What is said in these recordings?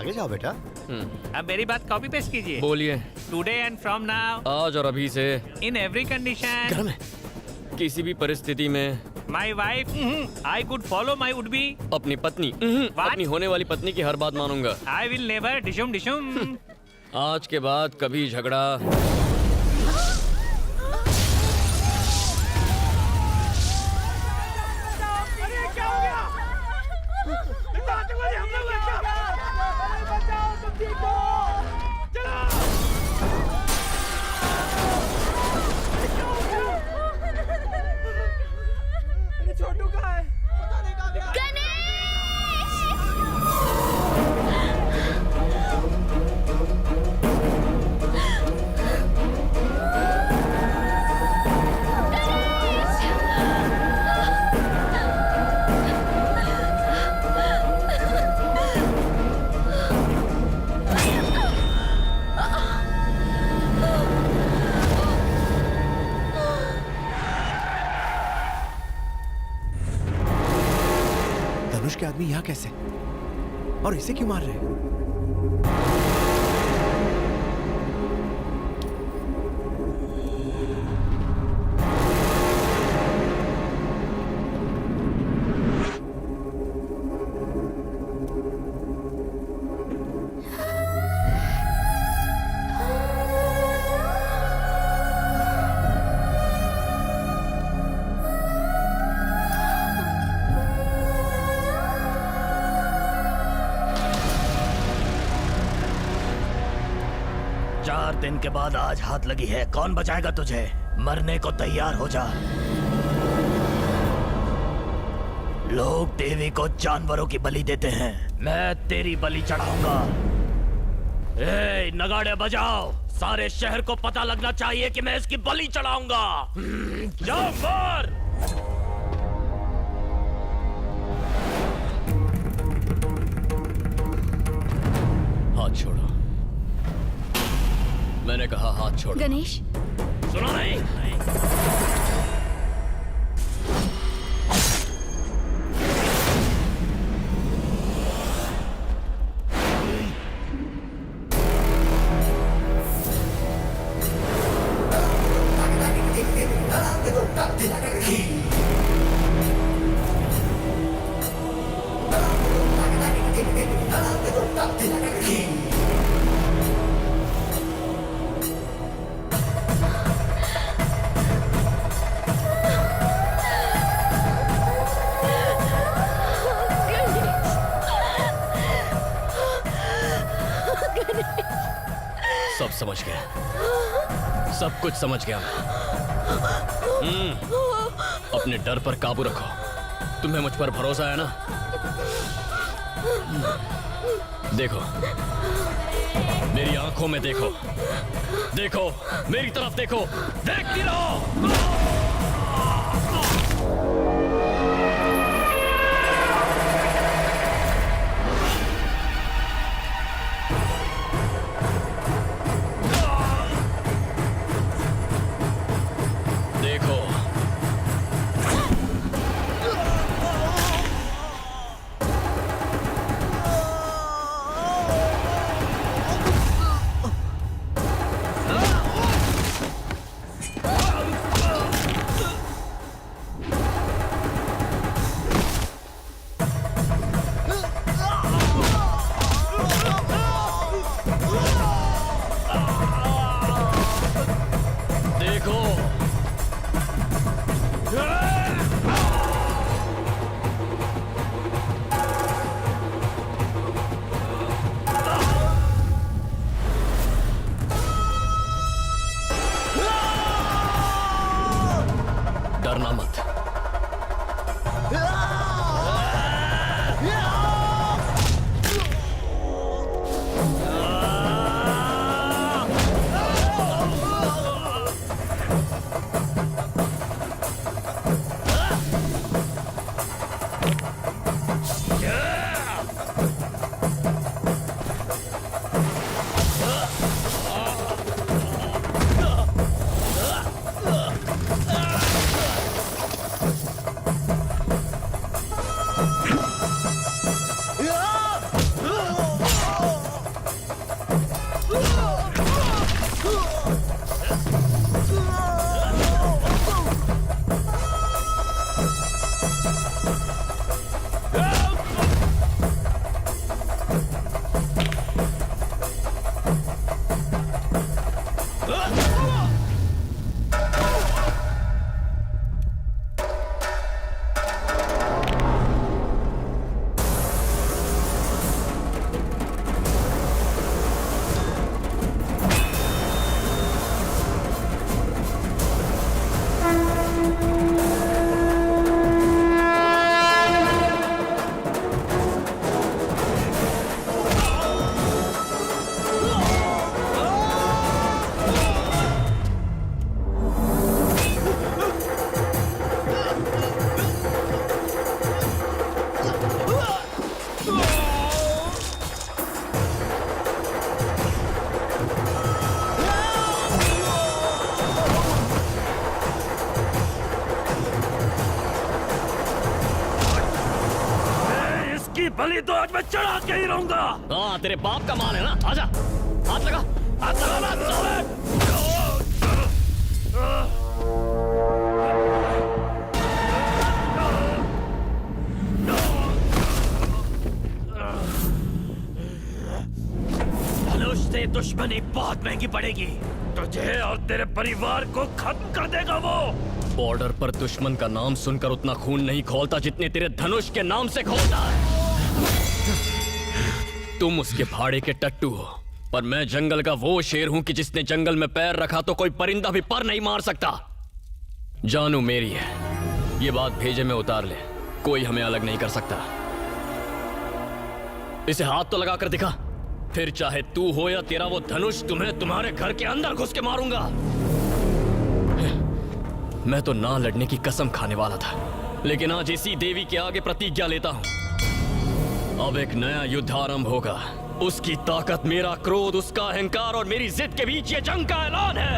आगे जाओ बेटा। अब मेरी बात कॉपी पेस्ट कीजिए। बोलिए। टुडे एंड फ्रॉम नाउ, आज और अभी से, इन एवरी कंडीशन, गर्म है। किसी भी परिस्थिति में, my wife I could follow my would be, अपनी पत्नी अपनी होने वाली पत्नी की हर बात मानूंगा। आई विल नेवर डिशुम डिशुम। आज के बाद कभी झगड़ा, छोटू कहाँ है? धनुष के आदमी यहाँ कैसे? और इसे क्यों मार रहे हैं? दिन के बाद आज हाथ लगी है, कौन बचाएगा तुझे? मरने को तैयार हो जा। लोग देवी को जानवरों की बलि देते हैं, मैं तेरी बलि चढ़ाऊंगा। ए, नगाड़े बजाओ, सारे शहर को पता लगना चाहिए कि मैं इसकी बलि चढ़ाऊंगा। जाओ मार। हाथ छोड़ो, मैंने कहा हाथ छोड़ो। गणेश, सुनो नहीं? सब समझ गया, सब कुछ समझ गया। अपने डर पर काबू रखो। तुम्हें मुझ पर भरोसा है ना? देखो, मेरी आंखों में देखो, देखो मेरी तरफ देखो, देखती रहो। इसकी बलि तो आज मैं चढ़ा के ही रहूंगा। हाँ तेरे बाप का माल है ना, आजा हाथ लगा, हाथ लगा ना, धनुष से दुश्मनी बहुत महंगी पड़ेगी। तुझे और तेरे परिवार को खत्म कर देगा वो। बॉर्डर पर दुश्मन का नाम सुनकर उतना खून नहीं खौलता जितने तेरे धनुष के नाम से खौलता है। तुम उसके भाड़े के टट्टू हो, पर मैं जंगल का वो शेर हूं कि जिसने जंगल में पैर रखा तो कोई परिंदा भी पर नहीं मार सकता। जानू मेरी है, ये बात भेजे में उतार ले, कोई हमें अलग नहीं कर सकता। इसे हाथ तो लगा कर दिखा, फिर चाहे तू हो या तेरा वो धनुष, तुम्हें तुम्हारे घर के अंदर घुस के मारूंगा। मैं तो ना लड़ने की कसम खाने वाला था, लेकिन आज इसी देवी के आगे प्रतिज्ञा लेता हूं। अब एक नया युद्ध आरंभ होगा। उसकी ताकत, मेरा क्रोध, उसका अहंकार और मेरी जिद के बीच ये जंग का ऐलान है।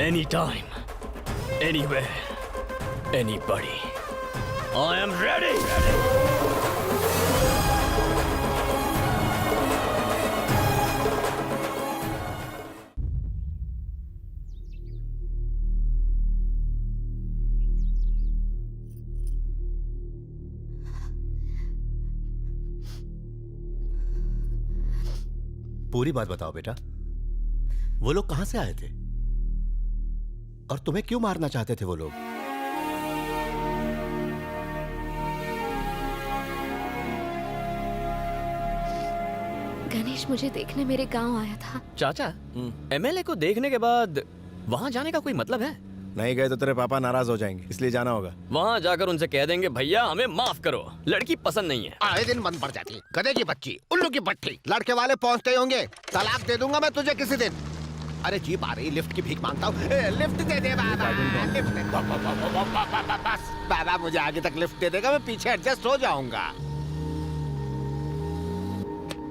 Any time, anywhere, anybody, I am ready. पूरी बात बताओ बेटा, वो लोग कहां से आए थे और तुम्हें क्यों मारना चाहते थे वो लोग? गणेश मुझे देखने मेरे गांव आया था। चाचा, एमएलए को देखने के बाद वहां जाने का कोई मतलब है? नहीं गए तो तेरे पापा नाराज हो जाएंगे, इसलिए जाना होगा। वहां जाकर उनसे कह देंगे भैया हमें माफ करो, लड़की पसंद नहीं है। आए दिन बंद पड़ जाती, गधे की बच्ची, उल्लू की पट्टी, लड़के वाले पहुंचते ही होंगे। तलाक दे दूंगा मैं तुझे किसी दिन। अरे जीप आ रही, लिफ्ट की भीख मांगता हूँ। लिफ्ट दे दे बाबा, लिफ्ट। बस बाबा मुझे आगे तक लिफ्ट दे देगा, मैं पीछे एडजस्ट हो जाऊंगा।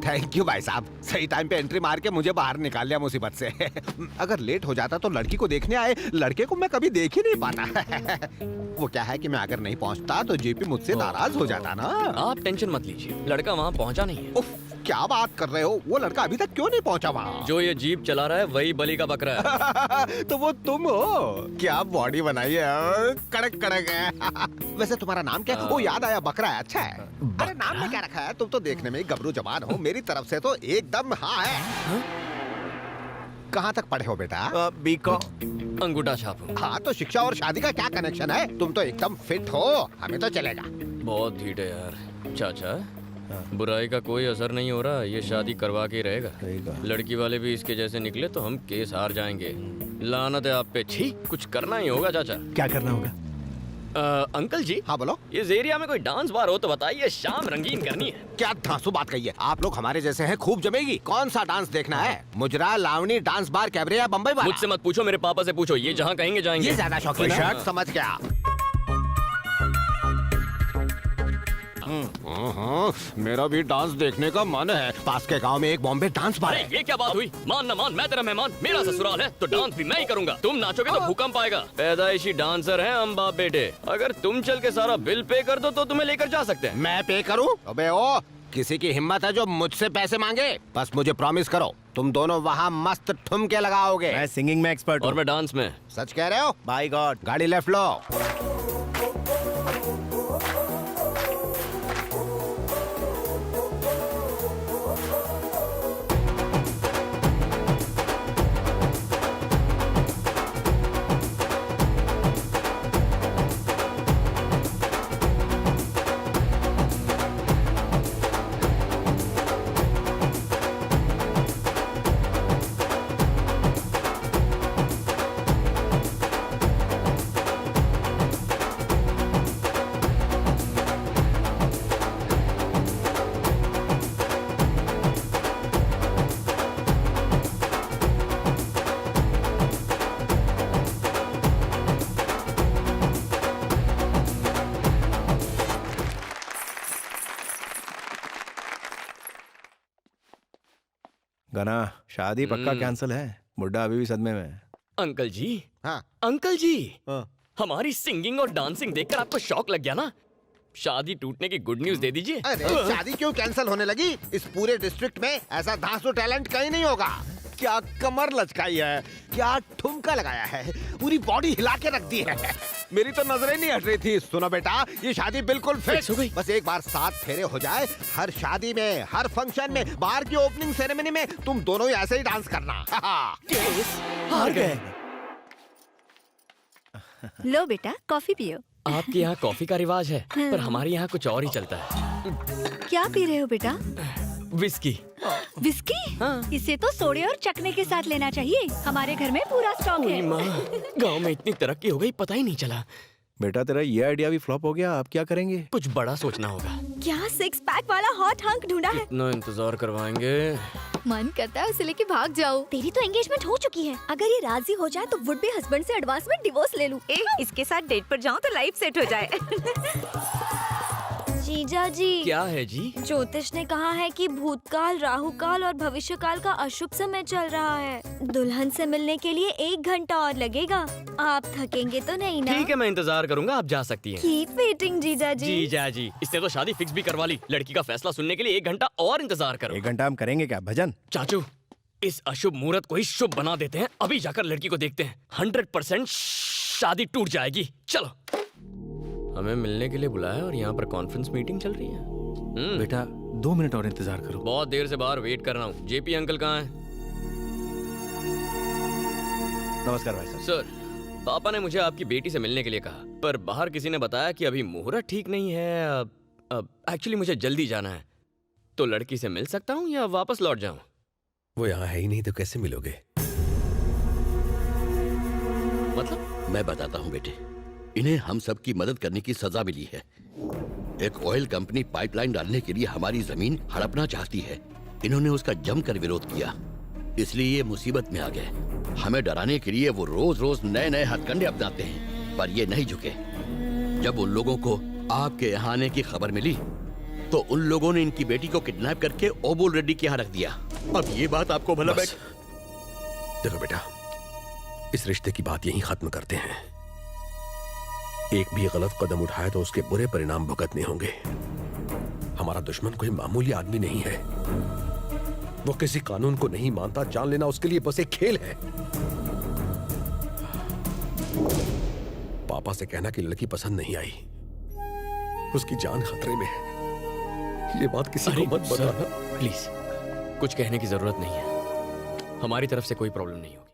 थैंक यू भाई साहब, सही टाइम पे एंट्री मार के मुझे बाहर निकाल लिया मुसीबत से। अगर लेट हो जाता तो लड़की को देखने आए लड़के को मैं कभी देख ही नहीं पाता। वो क्या है कि मैं अगर नहीं पहुंचता तो जेपी मुझसे नाराज हो जाता ना। आप टेंशन मत लीजिए, लड़का वहाँ पहुँचा नहीं है। उफ, क्या बात कर रहे हो? वो लड़का अभी तक क्यों नहीं पहुंचा वहाँ? जो ये जीप चला रहा है वही बलि का बकरा है। तो वो तुम हो? क्या बॉडी बनाई है, कड़क कड़क है। वैसे तुम्हारा नाम क्या है? वो याद आया, बकरा है। अच्छा है। अरे नाम में क्या रखा है? तुम तो देखने में गबरू जवान हो, मेरी तरफ से तो एकदम हाँ है। कहाँ तक पढ़े हो बेटा? बीकॉम। अंगूठा छापू। हाँ तो शिक्षा और शादी का क्या कनेक्शन है? तुम तो एकदम फिट हो, हमें तो चलेगा। बहुत ढीठ है यार। चाचा, बुराई का कोई असर नहीं हो रहा, ये शादी करवा के रहेगा। लड़की वाले भी इसके जैसे निकले तो हम केस हार जाएंगे। लानत है आप पे। छी, कुछ करना ही होगा चाचा। क्या करना होगा? अंकल जी। हाँ बोलो। इस एरिया में कोई डांस बार हो तो बताइए, शाम रंगीन करनी है। क्या धांसू बात कही है? आप लोग हमारे जैसे हैं, खूब जमेगी। कौन सा डांस देखना है? मुजरा, लावणी, डांस बार, कैबरे या बम्बई वाला? मुझसे मत पूछो, मेरे पापा से पूछो, ये जहाँ कहेंगे जाएंगे। ये ज्यादा शौकीन है। समझ गया। मेरा भी डांस देखने का मन है। पास के गांव में एक बॉम्बे डांस बार है। ये क्या बात हुई? मान न मान, मैं तेरा मेहमान, मेरा ससुराल है तो डांस भी मैं ही करूंगा। तुम नाचोगे तो भूकंप आएगा। पैदाइशी डांसर हैं हम बाप बेटे। अगर तुम चल के सारा बिल पे कर दो तो तुम्हें लेकर जा सकते हैं। मैं पे करूं? अबे ओ, किसी की हिम्मत है जो मुझसे पैसे मांगे? बस मुझे प्रॉमिस करो, तुम दोनों वहाँ मस्त ठुमके लगाओगे। मैं सिंगिंग में एक्सपर्ट और हूँ। मैं डांस में। सच कह रहे हो? By God. गाड़ी लेफ्ट लो। गाना शादी पक्का हम्म। कैंसिल है, बुड्ढा अभी भी सदमे में है। अंकल जी, हाँ अंकल जी, हाँ। हमारी सिंगिंग और डांसिंग देखकर आपको शौक लग गया ना? शादी टूटने की गुड न्यूज दे दीजिए। अरे शादी क्यों कैंसिल होने लगी? इस पूरे डिस्ट्रिक्ट में ऐसा धांसू टैलेंट कहीं नहीं होगा। क्या कमर लचकाई है, क्या ठुमका लगाया है, पूरी बॉडी हिला के रख दी है। मेरी तो नजरें नहीं हट रही थी। सुनो बेटा, ये शादी बिल्कुल फिक्स हो गई। बस एक बार 7 फेरे हो जाए, हर शादी में, हर फंक्शन में, बाहर की ओपनिंग सेरेमनी में तुम दोनों ही ऐसे ही डांस करना। हार गए। लो बेटा कॉफी पियो। आपके यहाँ कॉफी का रिवाज है, पर हमारे यहाँ कुछ और ही चलता है। क्या पी रहे हो बेटा? विस्की। विस्की? हाँ। इसे तो सोडे और चखने के साथ लेना चाहिए। हमारे घर में पूरा स्टॉक ओए है। माँ, गांव में इतनी तरक्की हो गई, पता ही नहीं चला। बेटा तेरा ये आइडिया भी फ्लॉप हो गया, आप क्या करेंगे? कुछ बड़ा सोचना होगा। क्या 6 पैक वाला हॉट हंक ढूंढा है? इतना इंतजार करवाएंगे। मन करता है उसे लेके भाग जाओ। तेरी तो एंगेजमेंट हो चुकी है। अगर ये राजी हो जाए तो वुड बी हस्बैंड से एडवांस में डिवोर्स ले लूं। इसके साथ डेट पर जाऊं तो लाइफ सेट हो जाए। जीजा जी, क्या है जी? ज्योतिष ने कहा है कि भूतकाल, राहुकाल और भविष्यकाल का अशुभ समय चल रहा है। दुल्हन से मिलने के लिए 1 घंटा और लगेगा। आप थकेंगे तो नहीं ना? ठीक है, मैं इंतजार करूंगा, आप जा सकती हैं। कीप वेटिंग जीजा जी। जीजा जी, इसने तो शादी फिक्स भी करवा ली। लड़की का फैसला सुनने के लिए 1 घंटा और इंतजार करो। 1 घंटा हम करेंगे क्या भजन? चाचू, इस अशुभ मुहूर्त को ही शुभ बना देते हैं। अभी जाकर लड़की को देखते हैं। 100% शादी टूट जाएगी। चलो। हमें मिलने के लिए बुलाया और यहाँ पर कॉन्फ्रेंस मीटिंग चल रही है। बेटा 2 मिनट और इंतजार करो। बहुत देर से बाहर वेट कर रहा हूँ। जेपी अंकल कहाँ हैं? नमस्कार भाई साहब। सर, पापा ने मुझे आपकी बेटी से मिलने के लिए कहा, पर बाहर किसी ने बताया कि अभी मुहूर्त ठीक नहीं है। अब एक्चुअली मुझे जल्दी जाना है, तो लड़की से मिल सकता हूँ या वापस लौट जाऊँ? वो यहाँ है ही नहीं तो कैसे मिलोगे? मतलब? मैं बताता हूँ बेटे, इन्हें हम सब की मदद करने की सजा मिली है। एक ऑयल कंपनी पाइपलाइन डालने के लिए हमारी जमीन हड़पना चाहती है। इन्होंने उसका जमकर विरोध किया, इसलिए ये मुसीबत में आ गए। हमें डराने के लिए वो रोज रोज नए नए हथकंडे अपनाते हैं, पर ये नहीं झुके। जब उन लोगों को आपके यहाँ आने की खबर मिली तो उन लोगों ने इनकी बेटी को किडनैप करके ओबुल रेड्डी के यहाँ रख दिया। अब ये बात आपको भला बस। देखो बेटा, इस रिश्ते की बात यहीं खत्म करते हैं। एक भी गलत कदम उठाए तो उसके बुरे परिणाम भुगतने होंगे। हमारा दुश्मन कोई मामूली आदमी नहीं है। वो किसी कानून को नहीं मानता। जान लेना उसके लिए बस एक खेल है। पापा से कहना कि लड़की पसंद नहीं आई, उसकी जान खतरे में है। ये बात किसी को मत बताना। प्लीज, कुछ कहने की जरूरत नहीं है। हमारी तरफ से कोई प्रॉब्लम नहीं होगी।